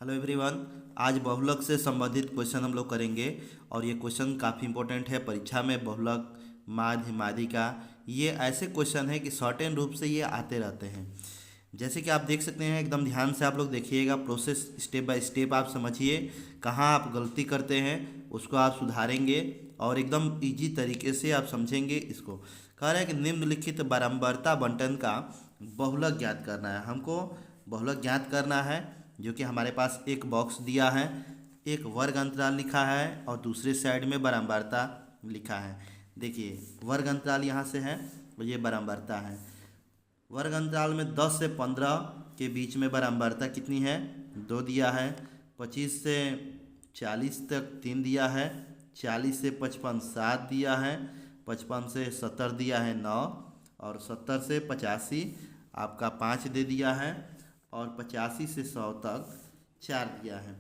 Hello everyone. आज बहुलक से संबंधित क्वेश्चन हम लोग करेंगे और ये क्वेश्चन काफ़ी इंपॉर्टेंट है परीक्षा में। बहुलक, माध्य, माध्यिका, ये ऐसे क्वेश्चन है कि सर्टेन रूप से ये आते रहते हैं। जैसे कि आप देख सकते हैं, एकदम ध्यान से आप लोग देखिएगा, प्रोसेस स्टेप बाय स्टेप आप समझिए, कहाँ आप गलती करते हैं उसको आप सुधारेंगे और एकदम इजी तरीके से आप समझेंगे। इसको कह रहे हैं कि निम्नलिखित बारंबारता बंटन का बहुलक ज्ञात करना है। हमको बहुलक ज्ञात करना है, जो कि हमारे पास एक बॉक्स दिया है, एक वर्ग अंतराल लिखा है और दूसरे साइड में बारंबारता लिखा है। देखिए, वर्ग अंतराल यहाँ से है और ये बारंबारता है। वर्ग अंतराल में 10 से 15 के बीच में बारंबारता कितनी है? 2 दिया है। 25 से 40 तक 3 दिया है। 40 से 55 7 दिया है। 55 से 70 दिया है 9, और 70 से 85 आपका 5 दे दिया है, और 85 से 100 तक 4 दिया है।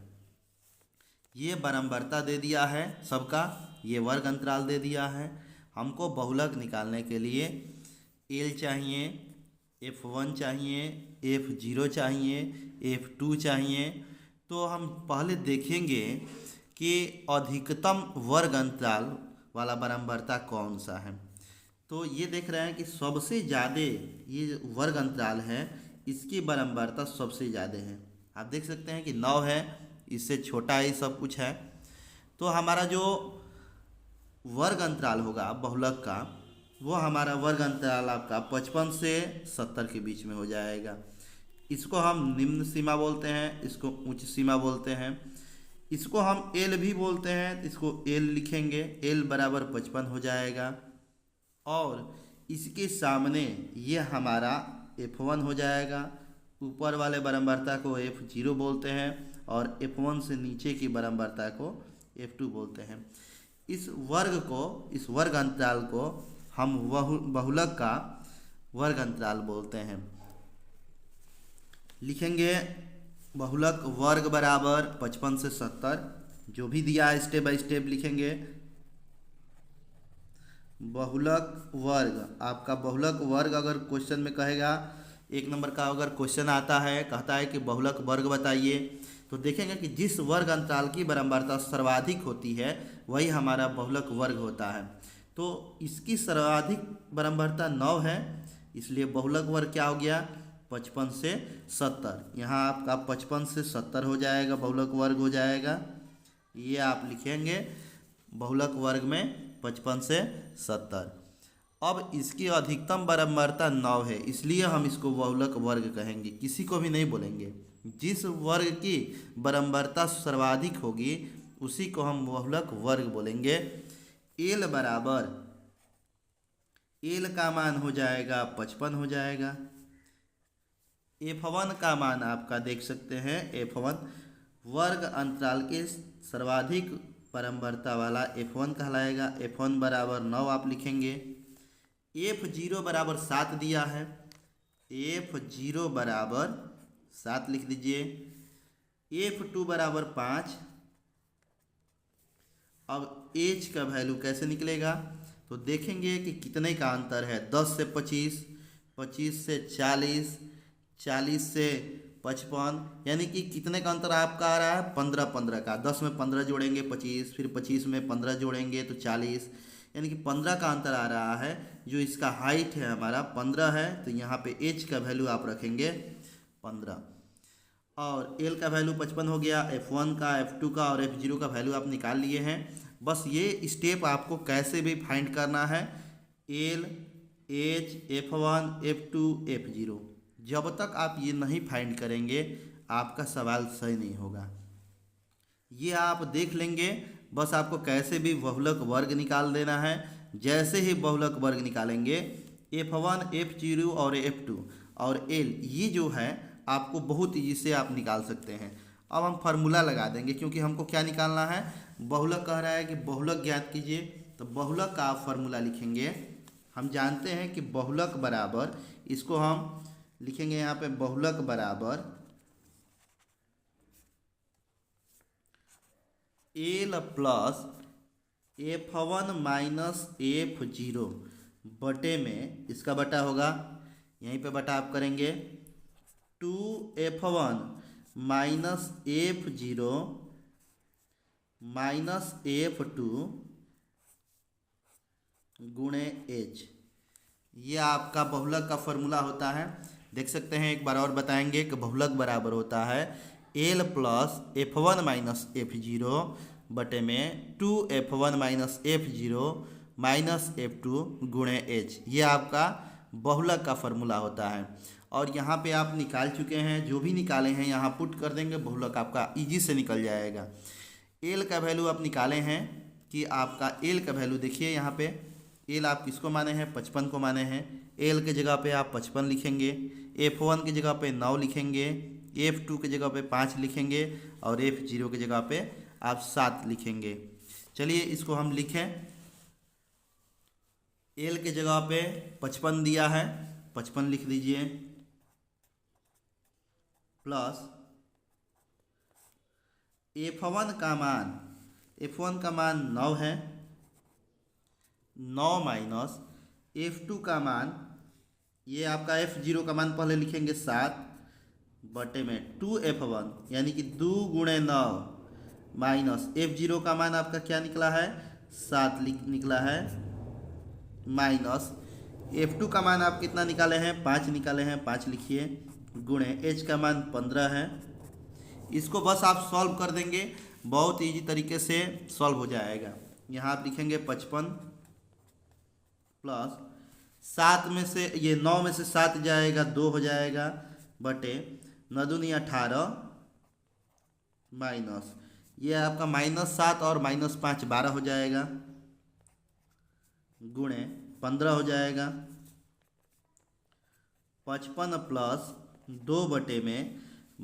ये बारंबारता दे दिया है सबका, ये वर्ग अंतराल दे दिया है। हमको बहुलक निकालने के लिए एल चाहिए, F1 चाहिए, F0 चाहिए, F2 चाहिए। तो हम पहले देखेंगे कि अधिकतम वर्ग अंतराल वाला बारंबारता कौन सा है। तो ये देख रहे हैं कि सबसे ज़्यादा ये वर्ग अंतराल है, इसकी बारंबारता सबसे ज़्यादा है। आप देख सकते हैं कि 9 है, इससे छोटा ही सब कुछ है। तो हमारा जो वर्ग अंतराल होगा बहुलक का, वो हमारा वर्ग अंतराल आपका 55 से 70 के बीच में हो जाएगा। इसको हम निम्न सीमा बोलते हैं, इसको उच्च सीमा बोलते हैं। इसको हम एल भी बोलते हैं, इसको एल लिखेंगे, एल बराबर 55 हो जाएगा। और इसके सामने ये हमारा F1 हो जाएगा। ऊपर वाले बारंबारता को F0 बोलते हैं और F1 से नीचे की बारंबारता को F2 बोलते हैं। इस वर्ग अंतराल को हम बहुलक का वर्ग अंतराल बोलते हैं। लिखेंगे बहुलक वर्ग बराबर 55 से 70, जो भी दिया है स्टेप बाय स्टेप लिखेंगे। बहुलक वर्ग, आपका बहुलक वर्ग अगर क्वेश्चन में कहेगा, 1 नंबर का अगर क्वेश्चन आता है, कहता है कि बहुलक वर्ग बताइए, तो देखेंगे कि जिस वर्ग अंतराल की बारंबारता सर्वाधिक होती है वही हमारा बहुलक वर्ग होता है। तो इसकी सर्वाधिक बारंबारता 9 है, इसलिए बहुलक वर्ग क्या हो गया? 55 से 70। यहाँ आपका 55 से 70 हो जाएगा, बहुलक वर्ग हो जाएगा। ये आप लिखेंगे बहुलक वर्ग में 55 से 70। अब इसकी अधिकतम बारंबारता 9 है, इसलिए हम इसको बहुलक वर्ग कहेंगे, किसी को भी नहीं बोलेंगे। जिस वर्ग की बारंबारता सर्वाधिक होगी उसी को हम बहुलक वर्ग बोलेंगे। एल बराबर, एल का मान हो जाएगा 55 हो जाएगा। F1 का मान आपका देख सकते हैं, F1 वर्ग अंतराल के सर्वाधिक बारंबारता वाला F1 कहलाएगा। F1 बराबर 9 आप लिखेंगे। F0 बराबर 7 दिया है, F0 बराबर 7 लिख दीजिए। F2 बराबर 5। अब H का वैल्यू कैसे निकलेगा? तो देखेंगे कि कितने का अंतर है। 10 से 25, 25 से 40, 40 से 55, यानी कि कितने का अंतर आपका आ रहा है? 15 15 का। 10 में 15 जोड़ेंगे 25, फिर 25 में 15 जोड़ेंगे तो 40, यानी कि 15 का अंतर आ रहा है। जो इसका हाइट है हमारा 15 है, तो यहाँ पे H का वैल्यू आप रखेंगे 15, और L का वैल्यू 55 हो गया। F1 का, F2 का और F0 का वैल्यू आप निकाल लिए हैं। बस ये स्टेप आपको कैसे भी फाइंड करना है, L, H, F1, F2, F0। जब तक आप ये नहीं फाइंड करेंगे आपका सवाल सही नहीं होगा। ये आप देख लेंगे, बस आपको कैसे भी बहुलक वर्ग निकाल देना है। जैसे ही बहुलक वर्ग निकालेंगे, F1, F0 और F2 और L, ये जो है आपको बहुत ईजी से आप निकाल सकते हैं। अब हम फार्मूला लगा देंगे, क्योंकि हमको क्या निकालना है? बहुलक कह रहा है कि बहुलक ज्ञात कीजिए, तो बहुलक का आप फार्मूला लिखेंगे। हम जानते हैं कि बहुलक बराबर, इसको हम लिखेंगे यहाँ पे, बहुलक बराबर L plus F1 minus F0 बटे में, इसका बटा होगा, यहीं पे बटा आप करेंगे, 2F1 minus F0 minus F2 गुणे H, ये आपका बहुलक का फॉर्मूला होता है। देख सकते हैं, एक बार और बताएंगे कि बहुलक बराबर होता है L plus F1 minus F0 बटे में 2F1 minus F0 minus F2 गुणे H, ये आपका बहुलक का फॉर्मूला होता है। और यहाँ पे आप निकाल चुके हैं, जो भी निकाले हैं यहाँ पुट कर देंगे, बहुलक आपका इजी से निकल जाएगा। L का वैल्यू आप निकाले हैं कि आपका L का वैल्यू देखिए यहाँ पे, L आप किसको माने हैं, 55 को माने हैं। L के जगह पे आप 55 लिखेंगे, F1 की जगह पे 9 लिखेंगे, F2 की जगह पे 5 लिखेंगे और F0 की जगह पे आप 7 लिखेंगे। चलिए इसको हम लिखें। L के जगह पे 55 दिया है, 55 लिख दीजिए, प्लस F1 का मान 9 है, 9 माइनस F2 का मान, ये आपका F0 का मान पहले लिखेंगे 7 बटे में 2F1 यानी कि 2 गुणे 9 माइनस F0 का मान आपका क्या निकला है, 7 निकला है, माइनस F2 का मान आप कितना निकाले हैं, 5 निकाले हैं, 5 लिखिए, गुणे H का मान 15 है। इसको बस आप सॉल्व कर देंगे, बहुत इजी तरीके से सॉल्व हो जाएगा। यहाँ आप लिखेंगे 55 प्लस 7 में से ये 9 में से 7 जाएगा, 2 हो जाएगा, बटे 9 दूनी 18 माइनस ये आपका -7 और -5 12 हो जाएगा, गुणे 15 हो जाएगा। 55 प्लस 2 बटे में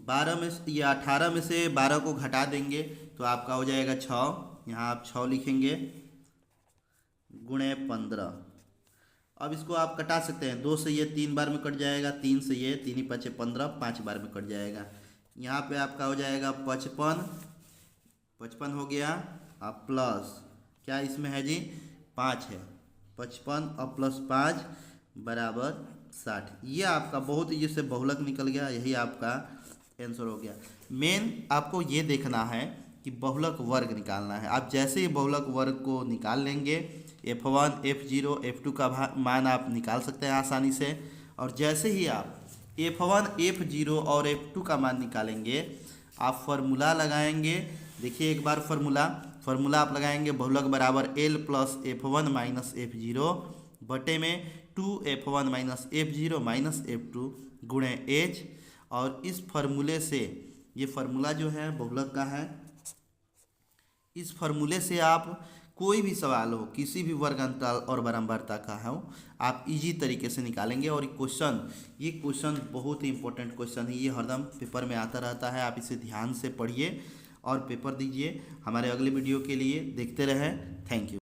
12 में ये 18 में से 12 को घटा देंगे तो आपका हो जाएगा 6, यहाँ आप 6 लिखेंगे, गुणे 15। अब इसको आप कटा सकते हैं, 2 से ये 3 बार में कट जाएगा, 3 से ये 3 ही 5 15, 5 बार में कट जाएगा। यहाँ पे आपका हो जाएगा 55 हो गया, आप प्लस क्या इसमें है जी, 5 है, 55 और प्लस 5 बराबर 60। ये आपका बहुत इजी से बहुलक निकल गया, यही आपका आंसर हो गया। मेन आपको ये देखना है कि बहुलक वर्ग निकालना है। आप जैसे ही बहुलक वर्ग को निकाल लेंगे, F1 F0 F2 का मान आप निकाल सकते हैं आसानी से। और जैसे ही आप F1 F0 और F2 का मान निकालेंगे, आप फार्मूला लगाएंगे। देखिए एक बार फार्मूला आप लगाएंगे, बहुलक बराबर L plus F1 minus F0 बटे में 2F1 minus F0 minus F2 गुणे H। और इस फार्मूले से, ये फार्मूला जो है बहुलक का है, इस फार्मूले से आप कोई भी सवाल हो, किसी भी वर्ग अंतराल और बारंबारता का हो, आप इजी तरीके से निकालेंगे। और ये क्वेश्चन बहुत ही इंपॉर्टेंट क्वेश्चन है, ये हरदम पेपर में आता रहता है। आप इसे ध्यान से पढ़िए और पेपर दीजिए। हमारे अगले वीडियो के लिए देखते रहें। Thank you.